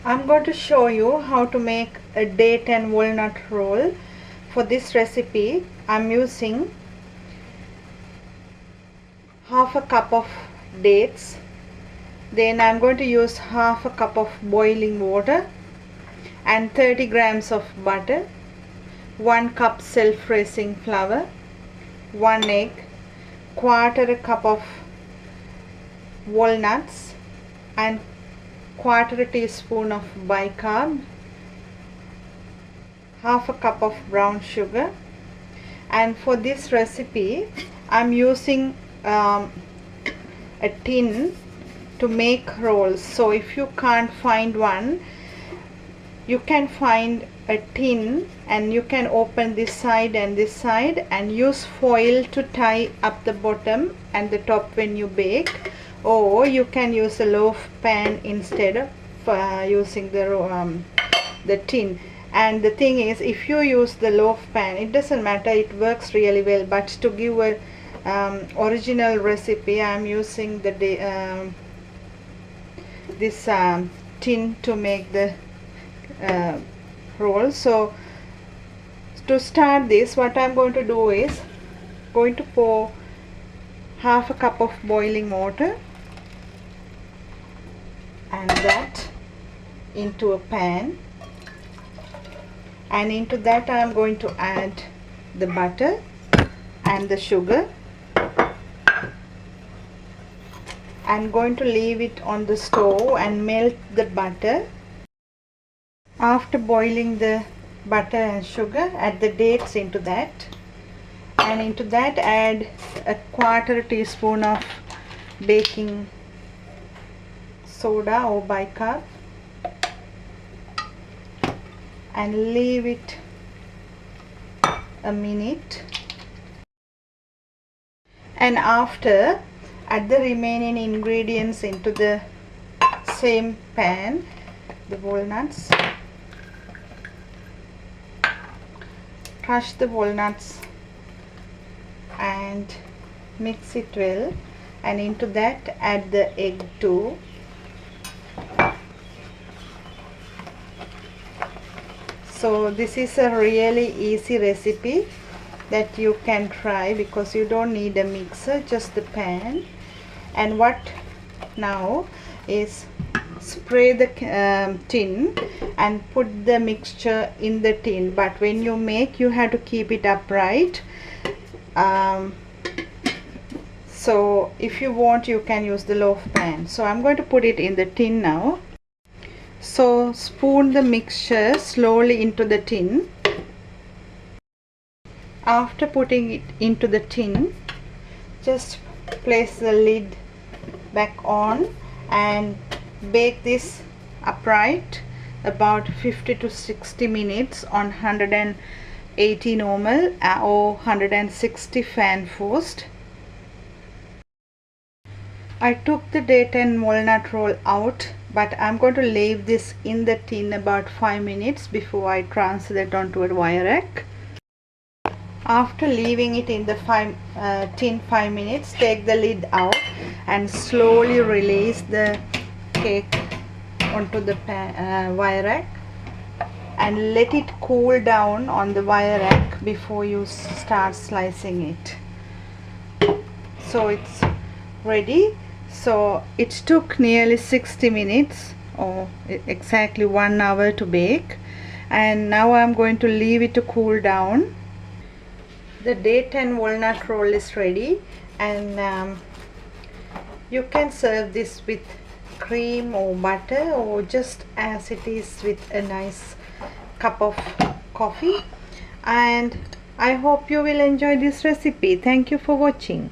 I'm going to show you how to make a date and walnut roll. For this recipe, I'm using half a cup of dates. Then I'm going to use half a cup of boiling water and 30 grams of butter, 1 cup self-raising flour, 1 egg, quarter a cup of walnuts and quarter a teaspoon of bicarb, half a cup of brown sugar. And for this recipe I'm using a tin to make rolls. So if you can't find one, you can find a tin and you can open this side and use foil to tie up the bottom and the top when you bake, or you can use a loaf pan instead of using the tin. And the thing is, if you use the loaf pan, it doesn't matter, it works really well, but to give a original recipe I am using this tin to make the roll. So to start this, what I'm going to do is going to pour half a cup of boiling water and that into a pan, and into that I am going to add the butter and the sugar. I'm going to leave it on the stove and melt the butter. After boiling the butter and sugar, add the dates into that, and into that add a quarter teaspoon of baking soda or bicarb and leave it a minute. And after, add the remaining ingredients into the same pan, the walnuts. Crush the walnuts and mix it well, and into that add the egg too. So this is a really easy recipe that you can try because you don't need a mixer, just the pan. And what now is spray the tin and put the mixture in the tin, but when you make, you have to keep it upright. So if you want, you can use the loaf pan. So I'm going to put it in the tin now. So spoon the mixture slowly into the tin. After putting it into the tin, just place the lid back on and bake this upright about 50 to 60 minutes on 180 normal or 160 fan forced. I took the date and walnut roll out, but I'm going to leave this in the tin about 5 minutes before I transfer that onto a wire rack. After leaving it in the tin 5 minutes, take the lid out and slowly release the cake onto the wire rack and let it cool down on the wire rack before you start slicing it. So it's ready. So it took nearly 60 minutes or exactly 1 hour to bake, and now I'm going to leave it to cool down. The date and walnut roll is ready, and you can serve this with cream or butter or just as it is with a nice cup of coffee. And I hope you will enjoy this recipe. Thank you for watching.